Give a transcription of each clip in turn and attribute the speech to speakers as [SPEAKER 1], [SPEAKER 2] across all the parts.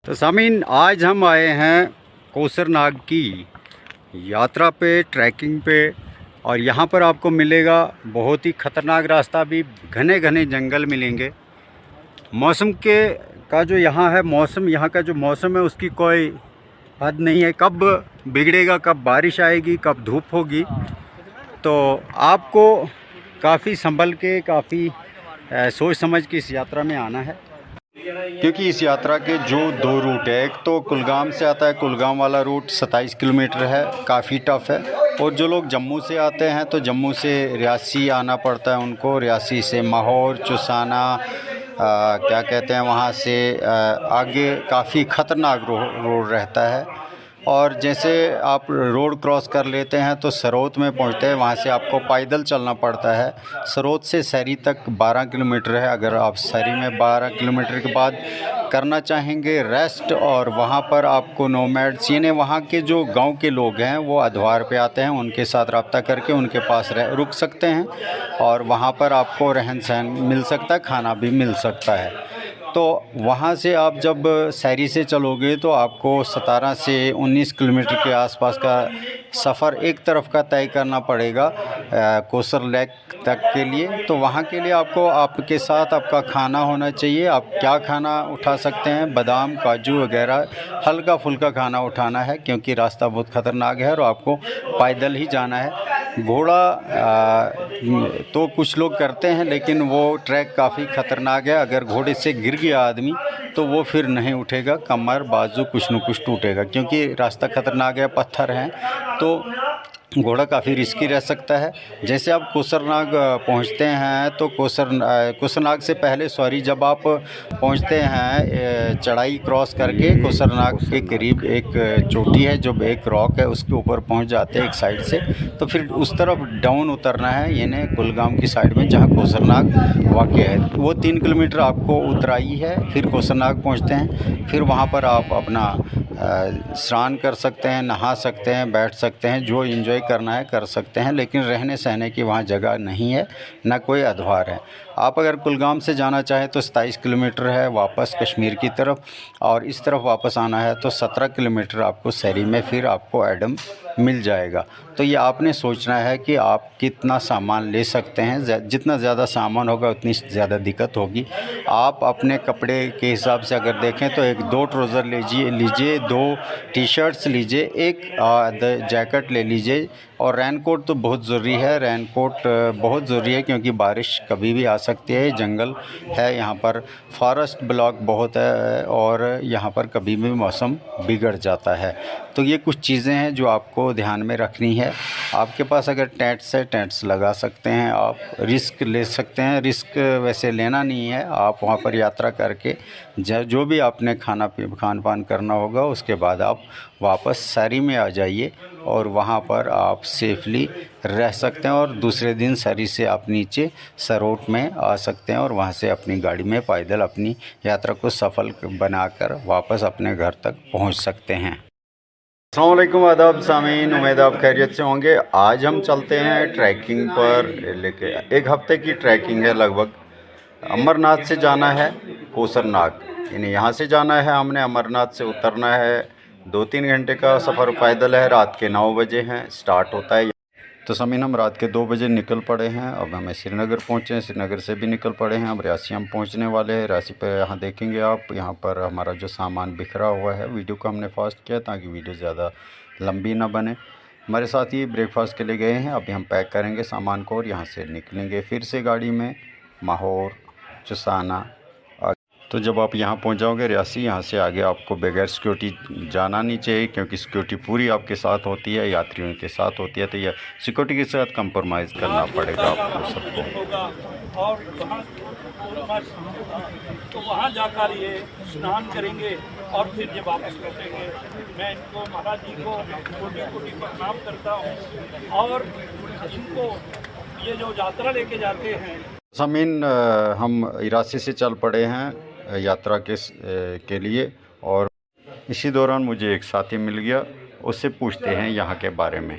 [SPEAKER 1] तो सामीन, आज हम आए हैं कोसरनाग की यात्रा पे, ट्रैकिंग पे। और यहाँ पर आपको मिलेगा बहुत ही ख़तरनाक रास्ता, भी घने घने जंगल मिलेंगे। मौसम का जो यहाँ है, यहाँ का जो मौसम है उसकी कोई हद नहीं है, कब बिगड़ेगा, कब बारिश आएगी, कब धूप होगी। तो आपको काफ़ी संभल के, काफ़ी सोच समझ के इस यात्रा में आना है, क्योंकि इस यात्रा के जो दो रूट है, एक तो कुलगाम से आता है, कुलगाम वाला रूट 27 किलोमीटर है, काफ़ी टफ़ है। और जो लोग जम्मू से आते हैं तो जम्मू से रियासी आना पड़ता है उनको, रियासी से माहौर, चुसाना, क्या कहते हैं, वहाँ से आगे काफ़ी ख़तरनाक रोड रहता है। और जैसे आप रोड क्रॉस कर लेते हैं तो सरोत में पहुंचते हैं, वहाँ से आपको पैदल चलना पड़ता है। सरोत से सैरी तक 12 किलोमीटर है। अगर आप सैरी में 12 किलोमीटर के बाद करना चाहेंगे रेस्ट, और वहाँ पर आपको नोमैड्स यानी वहाँ के जो गांव के लोग हैं वो अधवार पे आते हैं, उनके साथ रब्ता करके उनके पास रुक सकते हैं, और वहाँ पर आपको रहन सहन मिल सकता है, खाना भी मिल सकता है। तो वहाँ से आप जब सैरी से चलोगे तो आपको 17 से 19 किलोमीटर के आसपास का सफ़र एक तरफ का तय करना पड़ेगा कोसर लेक तक के लिए। तो वहाँ के लिए आपको आपके साथ आपका खाना होना चाहिए। आप क्या खाना उठा सकते हैं, बादाम, काजू वगैरह, हल्का फुल्का खाना उठाना है, क्योंकि रास्ता बहुत ख़तरनाक है और आपको पैदल ही जाना है। घोड़ा तो कुछ लोग करते हैं, लेकिन वो ट्रैक काफ़ी ख़तरनाक है। अगर घोड़े से गिर गया आदमी तो वो फिर नहीं उठेगा, कमर बाजू कुछ न कुछ टूटेगा, क्योंकि रास्ता ख़तरनाक है, पत्थर हैं, तो घोड़ा काफ़ी रिस्की रह सकता है। जैसे आप कोसरनाग पहुंचते हैं तो कोसरनाग से पहले जब आप पहुंचते हैं, चढ़ाई क्रॉस करके कोसरनाग के करीब एक चोटी है, जो एक रॉक है, उसके ऊपर पहुंच जाते हैं एक साइड से। तो फिर उस तरफ डाउन उतरना है, यानी कुलगाम की साइड में जहां कोसरनाग वाक़ है। वो 3 किलोमीटर आपको उतराई है, फिर कोसरनाग पहुँचते हैं। फिर वहाँ पर आप अपना स्नान कर सकते हैं, नहा सकते हैं, बैठ सकते हैं, जो एंजॉय करना है कर सकते हैं। लेकिन रहने सहने की वहाँ जगह नहीं है, ना कोई अधवार है। आप अगर कुलगाम से जाना चाहें तो 27 किलोमीटर है वापस कश्मीर की तरफ, और इस तरफ वापस आना है तो 17 किलोमीटर आपको सैरी में फिर आपको एडम मिल जाएगा। तो ये आपने सोचना है कि आप कितना सामान ले सकते हैं। जितना ज़्यादा सामान होगा उतनी ज़्यादा दिक्कत होगी। आप अपने कपड़े के हिसाब से अगर देखें तो 2 ट्राउज़र लीजिए, 2 टी-शर्ट्स लीजिए, एक जैकेट ले लीजिए, और रेनकोट तो बहुत ज़रूरी है। रेनकोट बहुत ज़रूरी है, क्योंकि बारिश कभी भी आ सकती है। जंगल है यहाँ पर, फॉरेस्ट ब्लॉक बहुत है, और यहाँ पर कभी भी मौसम बिगड़ जाता है। तो ये कुछ चीज़ें हैं जो आपको ध्यान में रखनी है। आपके पास अगर टेंट्स है, टेंट्स लगा सकते हैं, आप रिस्क ले सकते हैं। रिस्क वैसे लेना नहीं है, आप वहाँ पर यात्रा करके जो भी आपने खान पान करना होगा, उसके बाद आप वापस सैरी में आ जाइए, और वहाँ पर आप सेफली रह सकते हैं। और दूसरे दिन सैरी से आप नीचे सरोट में आ सकते हैं, और वहाँ से अपनी गाड़ी में पैदल अपनी यात्रा को सफल बनाकर वापस अपने घर तक पहुँच सकते हैं। अस्सलाम वालेकुम, आदाब सामीन, उम्मीद आप खैरियत से होंगे। आज हम चलते हैं ट्रैकिंग पर, लेके 1 हफ़्ते की ट्रैकिंग है लगभग। अमरनाथ से जाना है कोसरनाग, यानी यहाँ से जाना है हमने, अमरनाथ से उतरना है। 2-3 घंटे का सफ़र पैदल है। रात के 9 बजे हैं स्टार्ट होता है। तो सामीन, हम रात के 2 बजे निकल पड़े हैं। अब हमें श्रीनगर पहुँचे हैं, श्रीनगर से भी निकल पड़े हैं। अब रियासी हम पहुँचने वाले हैं। रियासी पे यहाँ देखेंगे आप, यहाँ पर हमारा जो सामान बिखरा हुआ है। वीडियो को हमने फास्ट किया ताकि वीडियो ज़्यादा लंबी ना बने। हमारे साथ ही ब्रेकफास्ट के लिए गए हैं। अभी हम पैक करेंगे सामान को और यहाँ से निकलेंगे फिर से गाड़ी में माहौर, चुसाना। तो जब आप यहाँ पहुँच जाओगे रियासी, यहाँ से आगे आपको बगैर सिक्योरिटी जाना नहीं चाहिए, क्योंकि सिक्योरिटी पूरी आपके साथ होती है, यात्रियों के साथ होती है। तो यह सिक्योरिटी के साथ कंप्रोमाइज़ करना पड़ेगा आपको सबको।
[SPEAKER 2] और तो वहाँ जाकर ये स्नान करेंगे, और फिर जब वापस लौटेंगे, मैं इनको महाराज जी को कोटि प्रणाम करता हूँ, और इनको ये जो यात्रा लेके जाते हैं।
[SPEAKER 1] सामीन, हम रियासी से चल पड़े हैं यात्रा के लिए, और इसी दौरान मुझे एक साथी मिल गया, उससे पूछते हैं यहाँ के बारे में।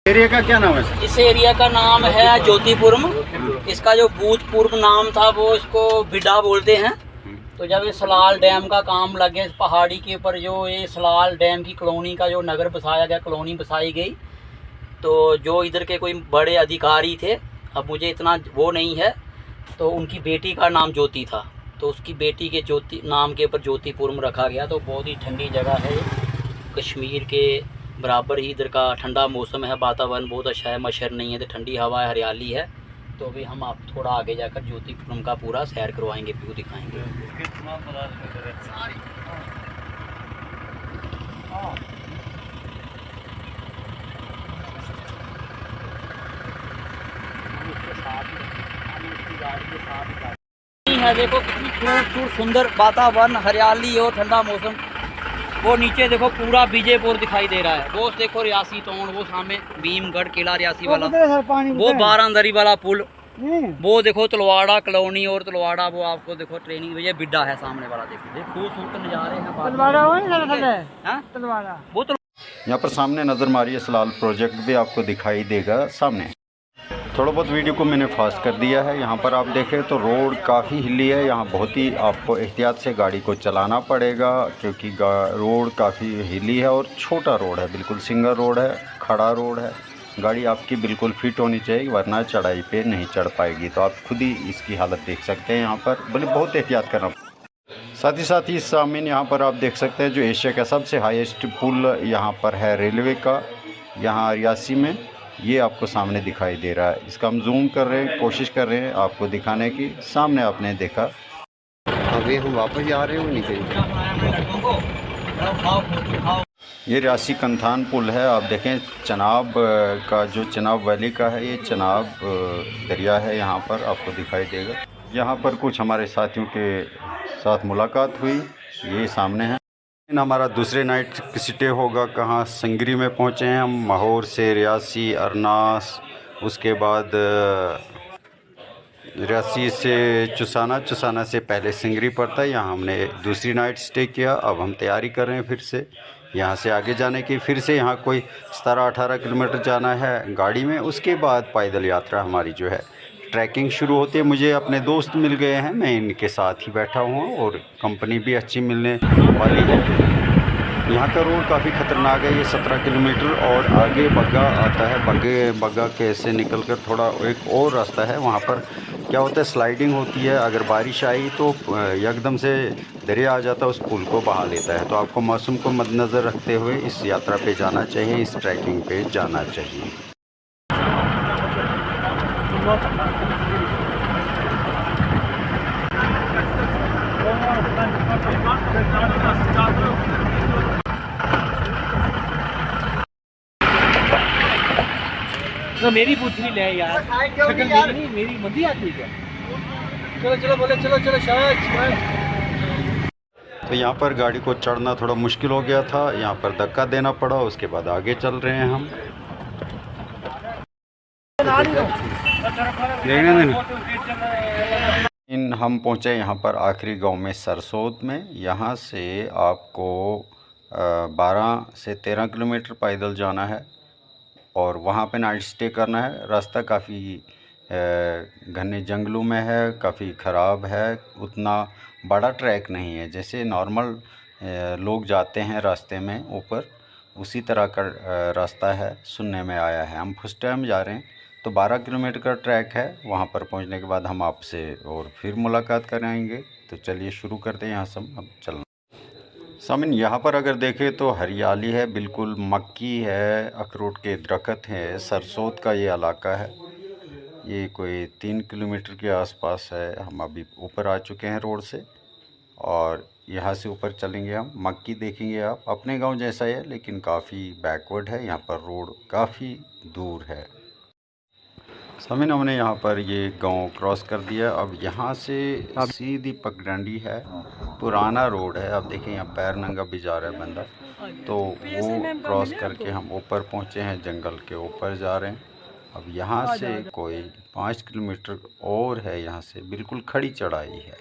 [SPEAKER 1] एरिया का क्या नाम है?
[SPEAKER 3] इस एरिया का नाम है ज्योतिपुरम। इसका जो भूतपूर्व नाम था वो इसको बिडा बोलते हैं। तो जब ये सलाल डैम का काम लगे, इस पहाड़ी के ऊपर जो ये सलाल डैम की कॉलोनी का जो नगर बसाया गया, कॉलोनी बसाई गई, तो जो इधर के कोई बड़े अधिकारी थे, अब मुझे इतना वो नहीं है, तो उनकी बेटी का नाम ज्योति था, तो उसकी बेटी के ज्योति नाम के ऊपर ज्योतिपुरम रखा गया। तो बहुत ही ठंडी जगह है, कश्मीर के बराबर ही इधर का ठंडा मौसम है, वातावरण बहुत अच्छा है, मच्छर नहीं है, तो ठंडी हवा है, हरियाली है। तो अभी हम आप थोड़ा आगे जाकर ज्योतिपुरम का पूरा सैर करवाएंगे, व्यू दिखाएंगे। है देखो कितनी खूबसूरत सुंदर वातावरण, हरियाली और ठंडा मौसम। वो नीचे देखो पूरा विजयपुर दिखाई दे रहा है, वो देखो रियासी टोन, वो सामने भीमगढ़ किला रियासी वाला, वो बारांदरी वाला पुल, वो देखो तलवाड़ा कॉलोनी और तलवाड़ा, वो आपको देखो ट्रेनिंग, ये बिड्डा है सामने वाला, देखो खूबसूरत नज़ारे हैं। वो
[SPEAKER 1] यहाँ पर सामने नज़र मारिए सलाल प्रोजेक्ट भी आपको दिखाई देगा सामने। थोड़ा बहुत वीडियो को मैंने फास्ट कर दिया है। यहाँ पर आप देखें तो रोड काफ़ी हिली है, यहाँ बहुत ही आपको एहतियात से गाड़ी को चलाना पड़ेगा, क्योंकि रोड काफ़ी हिली है और छोटा रोड है, बिल्कुल सिंगल रोड है, खड़ा रोड है। गाड़ी आपकी बिल्कुल फिट होनी चाहिए, वरना चढ़ाई पे नहीं चढ़ पाएगी। तो आप खुद ही इसकी हालत देख सकते हैं, यहाँ पर बोले बहुत एहतियात करना। साथ ही सामने यहाँ पर आप देख सकते हैं जो एशिया का सबसे हाईएस्ट पुल यहाँ पर है रेलवे का, यहाँ रियासी में, ये आपको सामने दिखाई दे रहा है। इसका हम जूम कर रहे हैं, कोशिश कर रहे हैं आपको दिखाने की। सामने आपने देखा, अभी हम वापस आ रहे हैं नीचे। ये रियासी कंथान पुल है, आप देखें चनाब का, जो चनाब वैली का है, ये चनाब दरिया है, यहाँ पर आपको दिखाई देगा। यहाँ पर कुछ हमारे साथियों के साथ मुलाकात हुई, ये सामने है। हमारा दूसरे नाइट स्टे होगा कहाँ, संगरी में पहुँचे हैं हम, माहौर से रियासी, अरनास, उसके बाद रियासी से चुसाना से पहले संगरी पड़ता है, यहाँ हमने दूसरी नाइट स्टे किया। अब हम तैयारी कर रहे हैं फिर से यहाँ से आगे जाने की। फिर से यहाँ कोई 17-18 किलोमीटर जाना है गाड़ी में, उसके बाद पैदल यात्रा हमारी जो है ट्रैकिंग शुरू होती है। मुझे अपने दोस्त मिल गए हैं, मैं इनके साथ ही बैठा हूँ और कंपनी भी अच्छी मिलने वाली है। यहाँ का रोड काफ़ी ख़तरनाक है, ये 17 किलोमीटर और आगे बग्गा आता है, बग्गा के से निकल कर थोड़ा एक और रास्ता है, वहाँ पर क्या होता है स्लाइडिंग होती है। अगर बारिश आई तो एकदम से दरिया आ जाता है, उस पुल को बहा लेता है। तो आपको मौसम को मद्देनज़र रखते हुए इस यात्रा पे जाना चाहिए, इस ट्रैकिंग पे जाना चाहिए।
[SPEAKER 2] तो मेरी पुत्री ले यार, मेरी मंदी आती है। चलो बोले, चलो शायद।
[SPEAKER 1] तो यहाँ पर गाड़ी को चढ़ना थोड़ा मुश्किल हो गया था, यहाँ पर धक्का देना पड़ा, उसके बाद आगे चल रहे हैं हम। हम पहुँचे यहाँ पर आखिरी गांव में सरसोद में। यहाँ से आपको 12 से 13 किलोमीटर पैदल जाना है और वहाँ पे नाइट स्टे करना है। रास्ता काफ़ी घने जंगलों में है, काफ़ी ख़राब है, उतना बड़ा ट्रैक नहीं है। जैसे नॉर्मल लोग जाते हैं रास्ते में ऊपर, उसी तरह का रास्ता है, सुनने में आया है। हम फर्स्ट टाइम जा रहे हैं, तो 12 किलोमीटर का ट्रैक है। वहाँ पर पहुँचने के बाद हम आपसे और फिर मुलाकात कराएंगे। तो चलिए शुरू करते हैं यहाँ से अब चलना। सामिन यहाँ पर अगर देखें तो हरियाली है, बिल्कुल मक्की है, अखरोट के दरख्त हैं। सरसोद का ये इलाका है, ये कोई 3 किलोमीटर के आसपास है। हम अभी ऊपर आ चुके हैं रोड से और यहाँ से ऊपर चलेंगे हम। मक्की देखेंगे आप, अपने गांव जैसा है लेकिन काफ़ी बैकवर्ड है, यहाँ पर रोड काफ़ी दूर है। सामिन हमने यहाँ पर ये गांव क्रॉस कर दिया। अब यहाँ से सीधी पगडंडी है, पुराना रोड है। अब देखें यहाँ पैर नंगा भी जा रहा है बंदा, तो वो क्रॉस करके हम ऊपर पहुँचे हैं, जंगल के ऊपर जा रहे हैं। अब यहाँ से कोई 5 किलोमीटर और है, यहाँ से बिल्कुल खड़ी चढ़ाई है।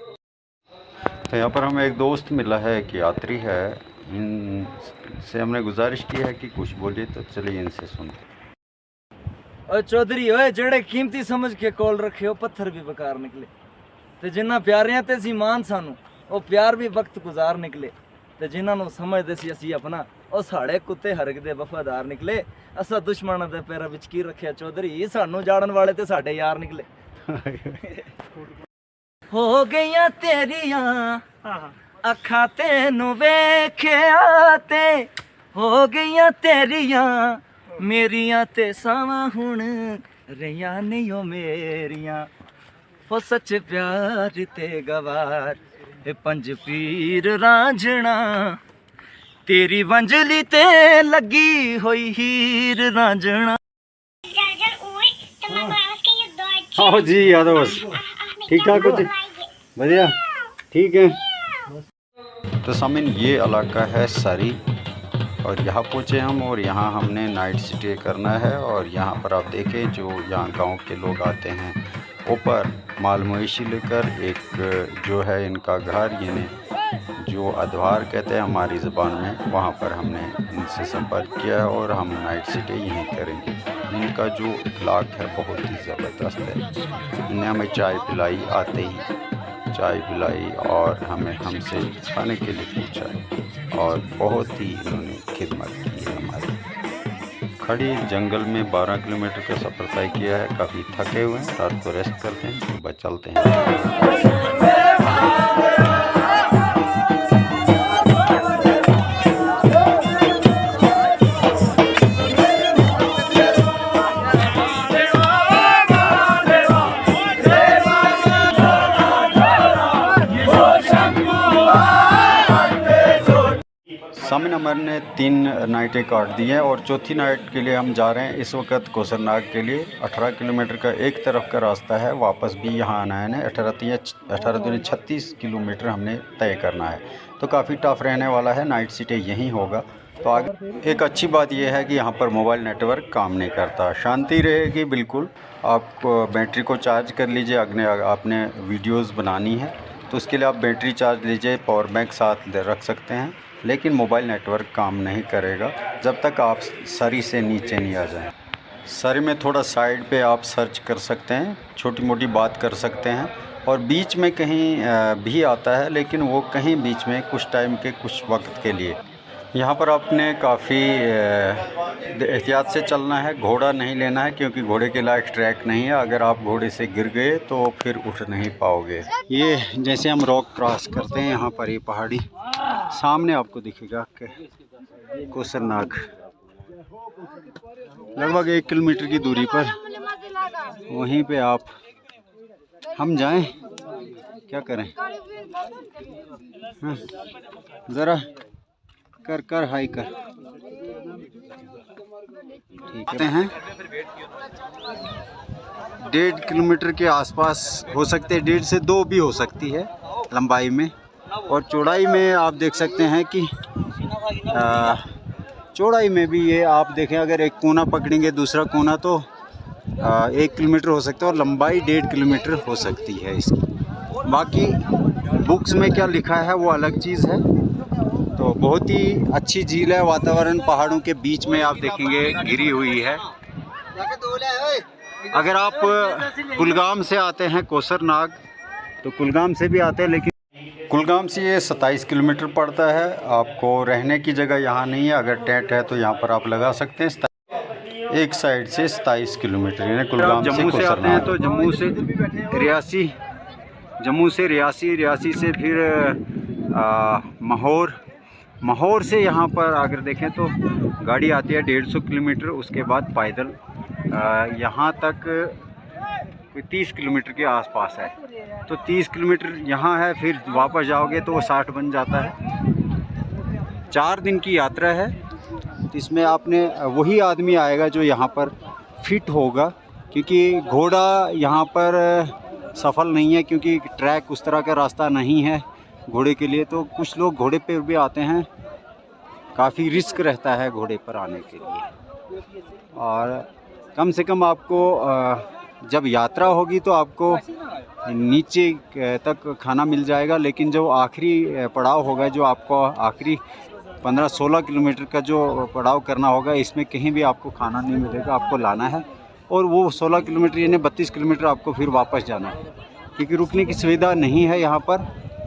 [SPEAKER 1] तो यहाँ पर हमें एक दोस्त मिला है, एक यात्री है, इनसे हमने गुजारिश की है कि कुछ बोलिए, तो चलिए इनसे सुनते।
[SPEAKER 4] और चौधरी होए जेड़े कीमती समझ के कोल रखे हो, पत्थर भी बेकार निकले। ते जिन्ना प्यारे हैं ते सी मान सानू, ਉਹ ਪਿਆਰ ਵੀ ਵਕਤ ਗੁਜ਼ਾਰ ਨਿਕਲੇ ਤੇ ਜਿਨ੍ਹਾਂ ਨੂੰ ਸਮਝਦੇ ਸੀ ਅਸੀਂ ਆਪਣਾ ਉਹ ਸਾਡੇ ਕੁੱਤੇ ਹਰਗਦੇ ਵਫਾਦਾਰ ਨਿਕਲੇ। ਅਸਾਂ ਦੁਸ਼ਮਣਾਂ ਦੇ ਪੈਰਾਂ ਵਿੱਚ ਕੀ ਰੱਖਿਆ ਚੌਧਰੀ, ਸਾਨੂੰ ਜਾਣਨ ਵਾਲੇ ਤੇ ਸਾਡੇ ਯਾਰ ਨਿਕਲੇ। ਹੋ ਗਈਆਂ ਤੇਰੀਆਂ ਅੱਖਾਂ ਤੈਨੂੰ ਵੇਖਿਆ ਤੇ ਹੋ ਗਈਆਂ ਤੇਰੀਆਂ ਮੇਰੀਆਂ ਤੇ ਸਾਵਾਂ ਹੁਣ ਰਹੀਆਂ ਨਹੀਂ ਓ ਮੇਰੀਆਂ। ਹੋ ਸੱਚ ਪਿਆਰ ਤੇ ਗਵਾਰ ਇਹ ਪੰਜ ਪੀਰ ਰਾਂਝਣਾ तेरी वंजली ते लगी हुई हीर रांझना।
[SPEAKER 1] हाँ जी यादव ठीक ठाक कुछ बढ़िया ठीक है। तो सामिन ये इलाका है सरी और यहाँ पहुँचे हम और यहाँ हमने नाइट स्टे करना है। और यहाँ पर आप देखें जो यहाँ गांव के लोग आते हैं ऊपर माल मवेशी लेकर, एक जो है इनका घर यानी जो अधवार कहते हैं हमारी ज़बान में, वहाँ पर हमने इनसे संपर्क किया है और हम नाइट स्टे यहीं करेंगे। इनका जो इखलाक है बहुत ही ज़बरदस्त है। इन्हें हमें चाय पिलाई, आते ही चाय पिलाई और हमें हमसे खाने के लिए पूछा और बहुत ही इन्होंने खिदमत की है हमारी। खड़ी जंगल में 12 किलोमीटर का सफ़र तय किया है। काफ़ी थके हुए हैं, रात को रेस्ट करते हैं, सुबह चलते हैं। सामिन अमर ने 3 नाइटें काट दी हैं और चौथी नाइट के लिए हम जा रहे हैं इस वक्त कोसरनाग के लिए। 18 किलोमीटर का एक तरफ का रास्ता है, वापस भी यहाँ आना है। 18 36 किलोमीटर हमने तय करना है, तो काफ़ी टफ रहने वाला है। नाइट स्टे यहीं होगा। तो आगे एक अच्छी बात यह है कि यहाँ पर मोबाइल नेटवर्क काम नहीं करता, शांति रहेगी बिल्कुल। आप बैटरी को चार्ज कर लीजिए, आपने वीडियोज़ बनानी है तो उसके लिए आप बैटरी चार्ज लीजिए, पावर बैंक साथ रख सकते हैं, लेकिन मोबाइल नेटवर्क काम नहीं करेगा जब तक आप सरी से नीचे नहीं आ जाएं। सरी में थोड़ा साइड पे आप सर्च कर सकते हैं, छोटी मोटी बात कर सकते हैं और बीच में कहीं भी आता है, लेकिन वो कहीं बीच में कुछ टाइम के कुछ वक्त के लिए। यहाँ पर आपने काफ़ी एहतियात से चलना है, घोड़ा नहीं लेना है क्योंकि घोड़े के लायक ट्रैक नहीं है। अगर आप घोड़े से गिर गए तो फिर उठ नहीं पाओगे। ये जैसे हम रॉक क्रॉस करते हैं यहाँ पर, ये पहाड़ी सामने आपको दिखेगा कि कोसरनाग लगभग 1 किलोमीटर की दूरी पर, वहीं पे आप हम जाएं, क्या करें। हाँ, ज़रा कर हाई कर ठीक है। 1.5 किलोमीटर के आसपास हो सकते हैं, 1.5 से 2 भी हो सकती है लंबाई में। और चौड़ाई में आप देख सकते हैं कि चौड़ाई में भी ये आप देखें, अगर एक कोना पकड़ेंगे दूसरा कोना तो 1 किलोमीटर हो सकता है और लंबाई 1.5 किलोमीटर हो सकती है इसकी। बाकी बुक्स में क्या लिखा है वो अलग चीज़ है। तो बहुत ही अच्छी झील है, वातावरण पहाड़ों के बीच में आप देखेंगे घिरी हुई है। अगर आप कुलगाम से आते हैं कोसरनाग तो कुलगाम से भी आते हैं, लेकिन कुलगाम से ये 27 किलोमीटर पड़ता है। आपको रहने की जगह यहाँ नहीं है, अगर टेंट है तो यहाँ पर आप लगा सकते हैं। एक साइड से 27 किलोमीटर यानी कुलगाम से कोसरनाग हैं तो जम्मू से रियासी, जम्मू से रियासी से फिर माहौर से यहाँ पर अगर देखें तो गाड़ी आती है 150 किलोमीटर। उसके बाद पैदल यहाँ तक कोई 30 किलोमीटर के आसपास है। तो 30 किलोमीटर यहाँ है, फिर वापस जाओगे तो वो 60 बन जाता है। 4 दिन की यात्रा है। इसमें आपने वही आदमी आएगा जो यहाँ पर फिट होगा, क्योंकि घोड़ा यहाँ पर सफल नहीं है, क्योंकि ट्रैक उस तरह का रास्ता नहीं है घोड़े के लिए। तो कुछ लोग घोड़े पे भी आते हैं, काफ़ी रिस्क रहता है घोड़े पर आने के लिए। और कम से कम आपको जब यात्रा होगी तो आपको नीचे तक खाना मिल जाएगा, लेकिन जो आखिरी पड़ाव होगा, जो आपको आखिरी 15-16 किलोमीटर का जो पड़ाव करना होगा, इसमें कहीं भी आपको खाना नहीं मिलेगा, आपको लाना है। और वो 16 किलोमीटर यानी 32 किलोमीटर आपको फिर वापस जाना है, क्योंकि रुकने की सुविधा नहीं है यहाँ पर।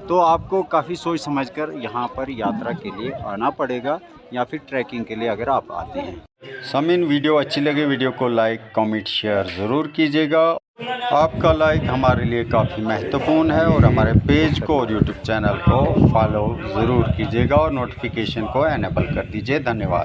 [SPEAKER 1] तो आपको काफ़ी सोच समझकर यहाँ पर यात्रा के लिए आना पड़ेगा, या फिर ट्रैकिंग के लिए अगर आप आते हैं। समीन, वीडियो अच्छी लगे वीडियो को लाइक कमेंट शेयर ज़रूर कीजिएगा। आपका लाइक हमारे लिए काफ़ी महत्वपूर्ण है, और हमारे पेज को और यूट्यूब चैनल को फॉलो ज़रूर कीजिएगा और नोटिफिकेशन को एनेबल कर दीजिए। धन्यवाद।